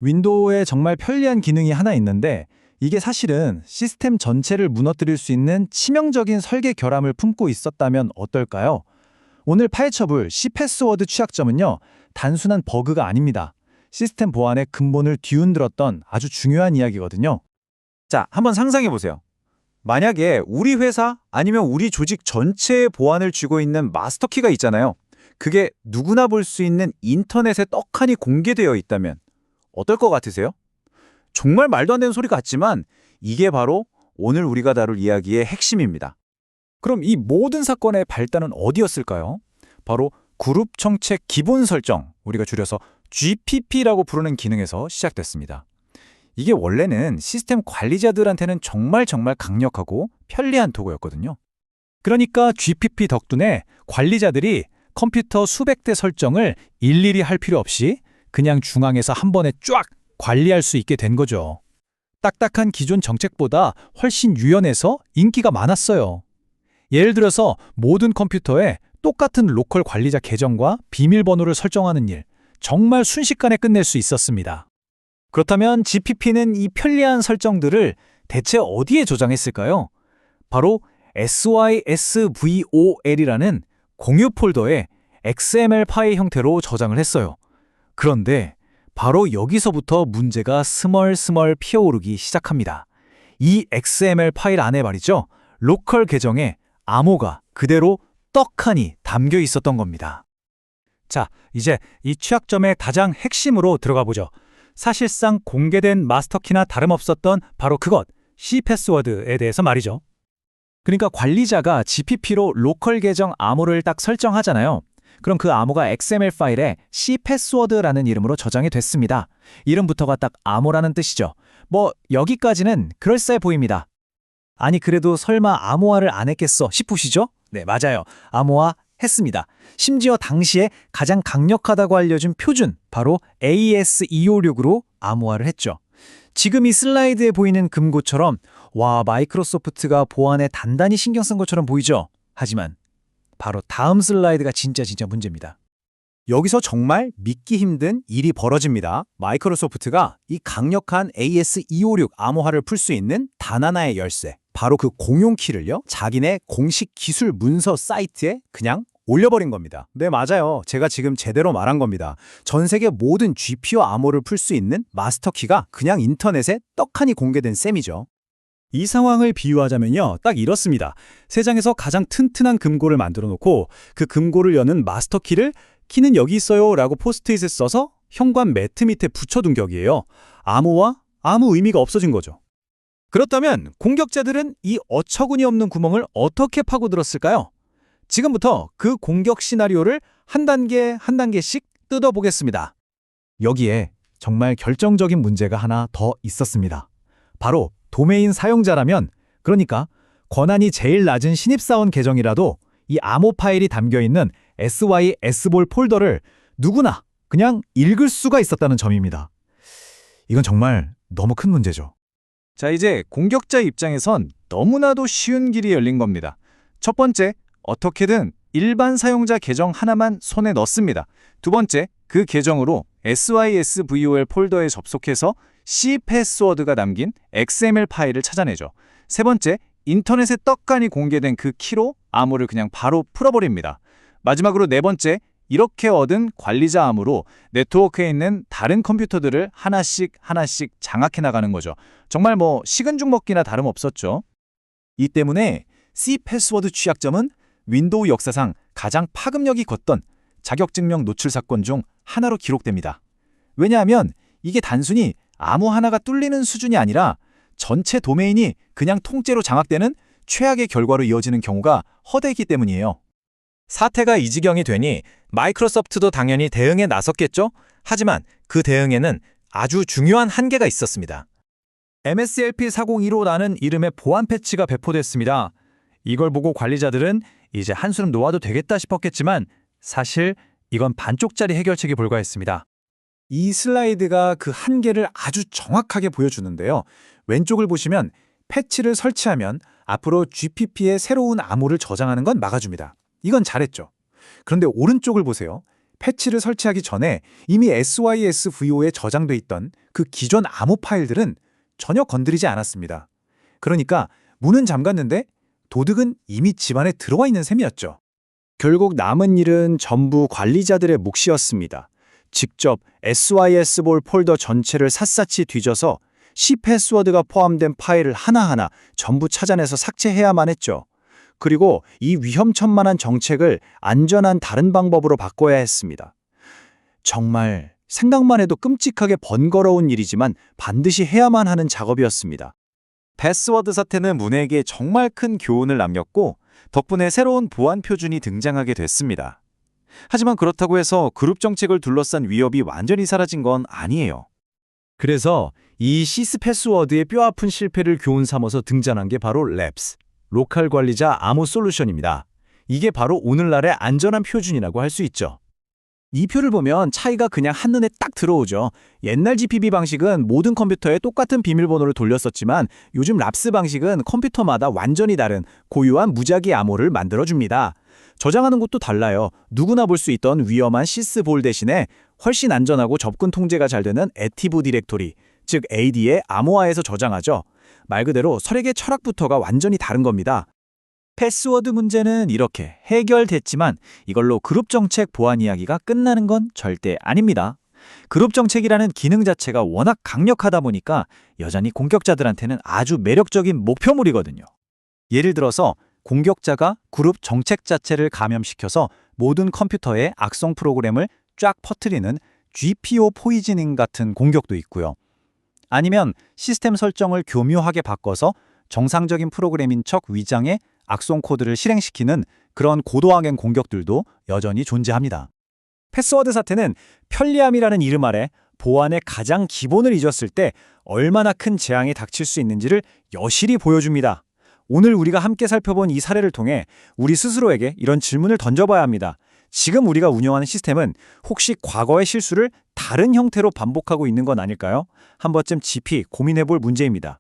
윈도우에 정말 편리한 기능이 하나 있는데 이게 사실은 시스템 전체를 무너뜨릴 수 있는 치명적인 설계 결함을 품고 있었다면 어떨까요? 오늘 파헤쳐볼 C패스워드 취약점은요, 단순한 버그가 아닙니다. 시스템 보안의 근본을 뒤흔들었던 아주 중요한 이야기거든요. 자, 한번 상상해 보세요. 만약에 우리 회사 아니면 우리 조직 전체의 보안을 쥐고 있는 마스터키가 있잖아요. 그게 누구나 볼 수 있는 인터넷에 떡하니 공개되어 있다면 어떨 것 같으세요? 정말 말도 안 되는 소리 같지만 이게 바로 오늘 우리가 다룰 이야기의 핵심입니다. 그럼 이 모든 사건의 발단은 어디였을까요? 바로 그룹 정책 기본 설정, 우리가 줄여서 GPP라고 부르는 기능에서 시작됐습니다. 이게 원래는 시스템 관리자들한테는 정말 강력하고 편리한 도구였거든요. 그러니까 GPP 덕분에 관리자들이 컴퓨터 수백 대 설정을 일일이 할 필요 없이 그냥 중앙에서 한 번에 쫙 관리할 수 있게 된 거죠. 딱딱한 기존 정책보다 훨씬 유연해서 인기가 많았어요. 예를 들어서 모든 컴퓨터에 똑같은 로컬 관리자 계정과 비밀번호를 설정하는 일, 정말 순식간에 끝낼 수 있었습니다. 그렇다면 GPP는 이 편리한 설정들을 대체 어디에 저장했을까요? 바로 SYSVOL이라는 공유 폴더에 XML 파일 형태로 저장을 했어요. 그런데 바로 여기서부터 문제가 스멀스멀 피어오르기 시작합니다. 이 XML 파일 안에 말이죠, 로컬 계정에 암호가 그대로 떡하니 담겨 있었던 겁니다. 자, 이제 이 취약점의 가장 핵심으로 들어가 보죠. 사실상 공개된 마스터키나 다름없었던 바로 그것, C패스워드에 대해서 말이죠. 그러니까 관리자가 GPP로 로컬 계정 암호를 딱 설정하잖아요. 그럼 그 암호가 XML 파일에 C패스워드라는 이름으로 저장이 됐습니다. 이름부터가 딱 암호라는 뜻이죠. 뭐 여기까지는 그럴싸해 보입니다. 아니 그래도 설마 암호화를 안 했겠어 싶으시죠? 네, 맞아요. 암호화 했습니다. 심지어 당시에 가장 강력하다고 알려진 표준, 바로 AES-256으로 암호화를 했죠. 지금 이 슬라이드에 보이는 금고처럼 와, 마이크로소프트가 보안에 단단히 신경 쓴 것처럼 보이죠? 하지만 바로 다음 슬라이드가 진짜 문제입니다. 여기서 정말 믿기 힘든 일이 벌어집니다. 마이크로소프트가 이 강력한 AES-256 암호화를 풀 수 있는 단 하나의 열쇠, 바로 그 공용 키를요, 자기네 공식 기술 문서 사이트에 그냥 올려버린 겁니다. 네, 맞아요. 제가 지금 제대로 말한 겁니다. 전 세계 모든 GPU 암호를 풀 수 있는 마스터키가 그냥 인터넷에 떡하니 공개된 셈이죠. 이 상황을 비유하자면요, 딱 이렇습니다. 세상에서 가장 튼튼한 금고를 만들어 놓고 그 금고를 여는 마스터키를 키는 여기 있어요 라고 포스트잇에 써서 현관 매트 밑에 붙여둔 격이에요. 암호와 아무 의미가 없어진 거죠. 그렇다면 공격자들은 이 어처구니 없는 구멍을 어떻게 파고들었을까요? 지금부터 그 공격 시나리오를 한 단계씩 뜯어보겠습니다. 여기에 정말 결정적인 문제가 하나 더 있었습니다. 바로 도메인 사용자라면, 그러니까 권한이 제일 낮은 신입사원 계정이라도 이 암호 파일이 담겨있는 SYS볼 폴더를 누구나 그냥 읽을 수가 있었다는 점입니다. 이건 정말 너무 큰 문제죠. 자, 이제 공격자 입장에선 너무나도 쉬운 길이 열린 겁니다. 첫 번째, 어떻게든 일반 사용자 계정 하나만 손에 넣습니다. 두 번째, 그 계정으로 SYSVOL 폴더에 접속해서 C패스워드가 담긴 XML 파일을 찾아내죠. 세 번째, 인터넷에 떡하니 공개된 그 키로 암호를 그냥 바로 풀어버립니다. 마지막으로 네 번째, 이렇게 얻은 관리자 암호로 네트워크에 있는 다른 컴퓨터들을 하나씩 장악해 나가는 거죠. 정말 뭐 식은 죽 먹기나 다름없었죠. 이 때문에 C패스워드 취약점은 윈도우 역사상 가장 파급력이 컸던 자격증명 노출 사건 중 하나로 기록됩니다. 왜냐하면 이게 단순히 암호 하나가 뚫리는 수준이 아니라 전체 도메인이 그냥 통째로 장악되는 최악의 결과로 이어지는 경우가 허다했기 때문이에요. 사태가 이 지경이 되니 마이크로소프트도 당연히 대응에 나섰겠죠? 하지만 그 대응에는 아주 중요한 한계가 있었습니다. MSLP402로라는 이름의 보안 패치가 배포됐습니다. 이걸 보고 관리자들은 이제 한숨 놓아도 되겠다 싶었겠지만 사실 이건 반쪽짜리 해결책에 불과했습니다. 이 슬라이드가 그 한계를 아주 정확하게 보여주는데요. 왼쪽을 보시면 패치를 설치하면 앞으로 GPP의 새로운 암호를 저장하는 건 막아줍니다. 이건 잘했죠. 그런데 오른쪽을 보세요. 패치를 설치하기 전에 이미 SYSVO에 저장돼 있던 그 기존 암호 파일들은 전혀 건드리지 않았습니다. 그러니까 문은 잠갔는데 도둑은 이미 집안에 들어와 있는 셈이었죠. 결국 남은 일은 전부 관리자들의 몫이었습니다. 직접 SYS볼 폴더 전체를 샅샅이 뒤져서 C 패스워드가 포함된 파일을 하나하나 전부 찾아내서 삭제해야만 했죠. 그리고 이 위험천만한 정책을 안전한 다른 방법으로 바꿔야 했습니다. 정말 생각만 해도 끔찍하게 번거로운 일이지만 반드시 해야만 하는 작업이었습니다. 패스워드 사태는 문에게 정말 큰 교훈을 남겼고 덕분에 새로운 보안 표준이 등장하게 됐습니다. 하지만 그렇다고 해서 그룹 정책을 둘러싼 위협이 완전히 사라진 건 아니에요. 그래서 이 시스 패스워드의 뼈아픈 실패를 교훈 삼아서 등장한 게 바로 랩스, 로컬 관리자 암호 솔루션입니다. 이게 바로 오늘날의 안전한 표준이라고 할 수 있죠. 이 표를 보면 차이가 그냥 한눈에 딱 들어오죠. 옛날 GPB 방식은 모든 컴퓨터에 똑같은 비밀번호를 돌렸었지만 요즘 랍스 방식은 컴퓨터마다 완전히 다른 고유한 무작위 암호를 만들어줍니다. 저장하는 것도 달라요. 누구나 볼 수 있던 위험한 시스볼 대신에 훨씬 안전하고 접근 통제가 잘 되는 액티브 디렉토리, 즉 AD의 암호화해서 저장하죠. 말 그대로 설액의 철학부터가 완전히 다른 겁니다. 패스워드 문제는 이렇게 해결됐지만 이걸로 그룹 정책 보안 이야기가 끝나는 건 절대 아닙니다. 그룹 정책이라는 기능 자체가 워낙 강력하다 보니까 여전히 공격자들한테는 아주 매력적인 목표물이거든요. 예를 들어서 공격자가 그룹 정책 자체를 감염시켜서 모든 컴퓨터에 악성 프로그램을 쫙 퍼뜨리는 GPO 포이즈닝 같은 공격도 있고요. 아니면 시스템 설정을 교묘하게 바꿔서 정상적인 프로그램인 척 위장해 악성 코드를 실행시키는 그런 고도항행 공격들도 여전히 존재합니다. 패스워드 사태는 편리함이라는 이름 아래 보안의 가장 기본을 잊었을 때 얼마나 큰 재앙이 닥칠 수 있는지를 여실히 보여줍니다. 오늘 우리가 함께 살펴본 이 사례를 통해 우리 스스로에게 이런 질문을 던져봐야 합니다. 지금 우리가 운영하는 시스템은 혹시 과거의 실수를 다른 형태로 반복하고 있는 건 아닐까요? 한 번쯤 깊이 고민해볼 문제입니다.